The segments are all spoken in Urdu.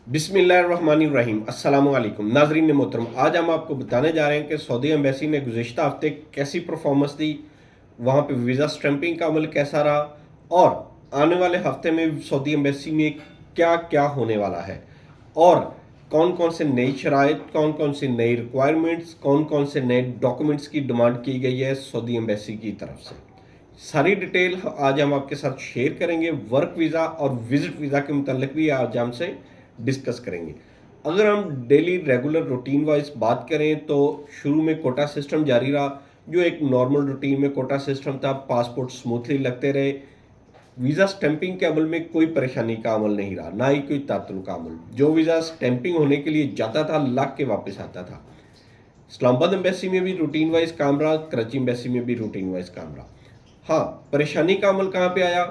بسم اللہ الرحمن الرحیم۔ السلام علیکم ناظرین محترم، آج ہم آپ کو بتانے جا رہے ہیں کہ سعودی ایمبیسی نے گزشتہ ہفتے کیسی پرفارمنس دی، وہاں پہ ویزا سٹیمپنگ کا عمل کیسا رہا، اور آنے والے ہفتے میں سعودی ایمبیسی میں کیا کیا ہونے والا ہے، اور کون کون سے نئی شرائط، کون کون سی نئی ریکوائرمنٹس، کون کون سے نئے ڈاکومنٹس کی ڈیمانڈ کی گئی ہے سعودی ایمبیسی کی طرف سے۔ ساری ڈیٹیل آج ہم آپ کے ساتھ شیئر کریں گے۔ ورک ویزا اور وزٹ ویزا کے متعلق بھی آج ہم سے ڈسکس کریں گے۔ اگر ہم ڈیلی ریگولر روٹین وائز بات کریں تو شروع میں کوٹا سسٹم جاری رہا، جو ایک نارمل روٹین میں کوٹا سسٹم تھا، پاسپورٹ سموتھلی لگتے رہے، ویزا سٹیمپنگ کے عمل میں کوئی پریشانی کا عمل نہیں رہا، نہ ہی کوئی تعطل کا عمل۔ جو ویزا سٹیمپنگ ہونے کے لیے جاتا تھا لگ کے واپس آتا تھا۔ اسلام آباد ایمبیسی میں بھی روٹین وائز کام رہا، کراچی ایمبیسی میں بھی روٹین وائز کام رہا۔ ہاں، پریشانی کا عمل کہاں پہ آیا؟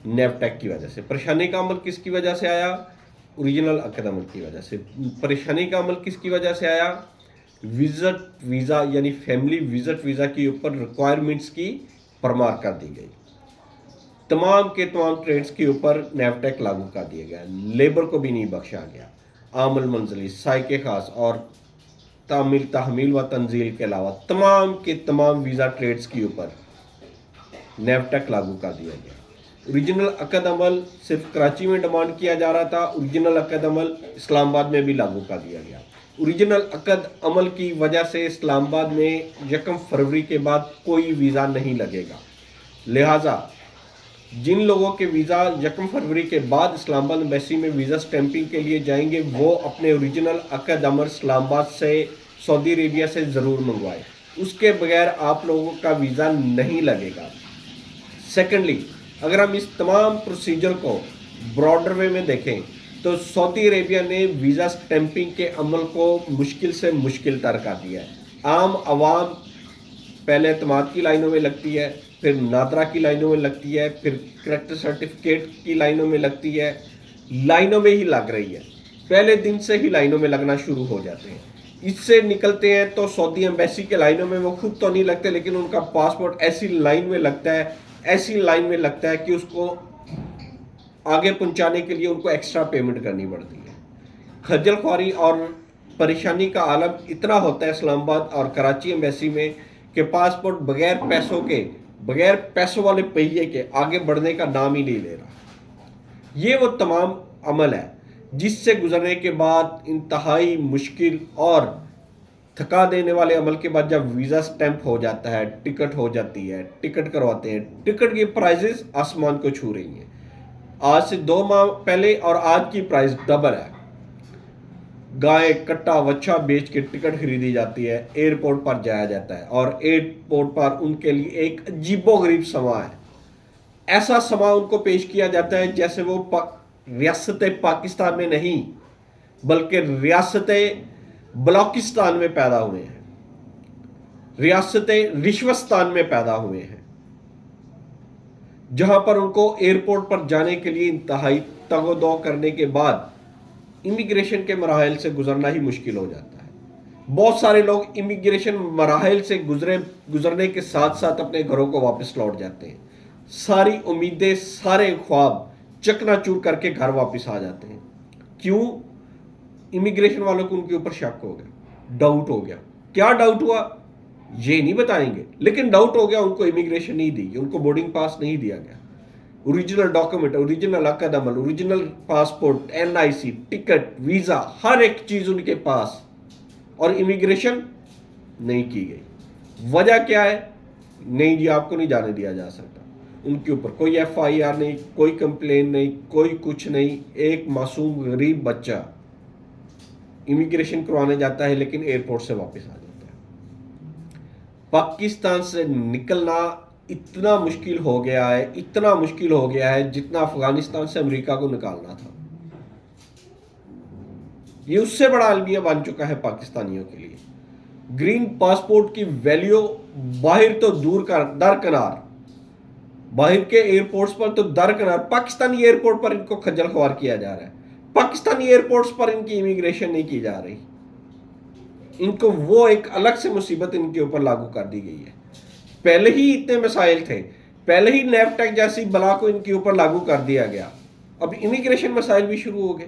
نیب ٹیک کی وجہ سے۔ پریشانی کا عمل کس کی وجہ سے آیا؟ اوریجنل عقد عمل کی وجہ سے۔ پریشانی کا عمل کس کی وجہ سے آیا؟ وزٹ ویزا یعنی فیملی وزٹ ویزا کے اوپر ریکوائرمنٹس کی پرمار کر دی گئی۔ تمام کے تمام ٹریڈز کے اوپر نیب ٹیک لاگو کر دیا گیا، لیبر کو بھی نہیں بخشا گیا۔ عام المنزلی، سائق خاص اور تعمیل، تحمیل و تنزیل کے علاوہ تمام کے تمام ویزا ٹریڈز کے اوپر نیب ٹیک لاگو کر دیا گیا۔ اوریجنل عقد عمل صرف کراچی میں ڈیمانڈ کیا جا رہا تھا، اوریجنل عقد عمل اسلام آباد میں بھی لاگو کر دیا گیا۔ اوریجنل عقد عمل کی وجہ سے اسلام آباد میں 1 فروری کے بعد کوئی ویزا نہیں لگے گا، لہٰذا جن لوگوں کے ویزا 1 فروری کے بعد اسلام آباد ایمبیسی میں ویزا سٹیمپنگ کے لیے جائیں گے، وہ اپنے اوریجنل عقد عمل اسلام آباد سے، سعودی عربیہ سے ضرور منگوائے، اس کے بغیر آپ لوگوں کا ویزا نہیں لگے گا۔ سیکنڈلی، اگر ہم اس تمام پروسیجر کو براڈر وے میں دیکھیں تو سعودی عربیہ نے ویزا سٹیمپنگ کے عمل کو مشکل سے مشکل تر کر دیا ہے۔ عام عوام پہلے اعتماد کی لائنوں میں لگتی ہے، پھر نادرا کی لائنوں میں لگتی ہے، پھر کریکٹر سرٹیفکیٹ کی لائنوں میں لگتی ہے، لائنوں میں ہی لگ رہی ہے، پہلے دن سے ہی لائنوں میں لگنا شروع ہو جاتے ہیں۔ اس سے نکلتے ہیں تو سعودی ایمبیسی کے لائنوں میں وہ خود تو نہیں لگتے، لیکن ان کا پاسپورٹ ایسی لائن میں لگتا ہے، ایسی لائن میں لگتا ہے کہ اس کو آگے پہنچانے کے لیے ان کو ایکسٹرا پیمنٹ کرنی پڑتی ہے۔ خجل خواری اور پریشانی کا عالم اتنا ہوتا ہے اسلام آباد اور کراچی ایمبیسی میں کہ پاسپورٹ بغیر پیسوں کے، بغیر پیسوں والے پہیے کے آگے بڑھنے کا نام ہی نہیں لے رہا۔ یہ وہ تمام عمل ہے جس سے گزرنے کے بعد انتہائی مشکل اور تھکا دینے والے عمل کے بعد جب ویزا سٹیمپ ہو جاتا ہے، ٹکٹ ہو جاتی ہے، ٹکٹ کرواتے ہیں، ٹکٹ کی پرائزز آسمان کو چھو رہی ہیں۔ آج سے 2 ماہ پہلے اور آج کی پرائز ڈبل ہے۔ گائے کٹا وچھا بیچ کے ٹکٹ خریدی جاتی ہے، ایئرپورٹ پر جایا جاتا ہے، اور ایئرپورٹ پر ان کے لیے ایک عجیب و غریب سما ہے۔ ایسا سما ان کو پیش کیا جاتا ہے جیسے وہ ریاست پاکستان میں نہیں بلکہ ریاست بلوچستان میں پیدا ہوئے ہیں، ریاست رشوستان میں پیدا ہوئے ہیں، جہاں پر ان کو ایئرپورٹ پر جانے کے لیے انتہائی تگ و دو کرنے کے بعد امیگریشن کے مراحل سے گزرنا ہی مشکل ہو جاتا ہے۔ بہت سارے لوگ امیگریشن مراحل سے گزرنے کے ساتھ ساتھ اپنے گھروں کو واپس لوٹ جاتے ہیں، ساری امیدیں، سارے خواب چکنا چور کر کے گھر واپس آ جاتے ہیں۔ کیوں؟ امیگریشن والوں کو ان کے اوپر شک ہو گیا، ڈاؤٹ ہو گیا۔ کیا ڈاؤٹ ہوا یہ نہیں بتائیں گے، لیکن ڈاؤٹ ہو گیا، ان کو امیگریشن نہیں دی، ان کو بورڈنگ پاس نہیں دیا گیا۔ اوریجنل ڈاکومنٹ، اوریجنل عقد عمل، original passport, NIC، ticket, visa, ہر ایک چیز ان کے پاس، اور امیگریشن نہیں کی گئی۔ وجہ کیا ہے؟ نہیں جی، آپ کو نہیں جانے دیا جا سکتا۔ ان کے اوپر کوئی FIR نہیں، کوئی کمپلین نہیں، کوئی کچھ نہیں۔ ایک معصوم غریب بچہ امیگریشن کروانے جاتا ہے لیکن ایئرپورٹ سے واپس آ جاتا ہے۔ پاکستان سے نکلنا اتنا مشکل ہو گیا ہے، اتنا مشکل ہو گیا ہے جتنا افغانستان سے امریکہ کو نکالنا تھا۔ یہ اس سے بڑا المیہ بن چکا ہے پاکستانیوں کے لیے۔ گرین پاسپورٹ کی ویلیو باہر تو دور درکنار، باہر کے ایئرپورٹس پر تو درکنار، پاکستانی ایئرپورٹ پر ان کو خجل خوار کیا جا رہا ہے۔ پاکستانی ایئرپورٹس پر ان کی امیگریشن نہیں کی جا رہی، ان کو وہ ایک الگ سے مصیبت ان کے اوپر لاگو کر دی گئی ہے۔ پہلے ہی اتنے مسائل تھے، پہلے ہی نیب ٹیک جیسی بلا کو ان کے اوپر لاگو کر دیا گیا، اب امیگریشن مسائل بھی شروع ہو گئے۔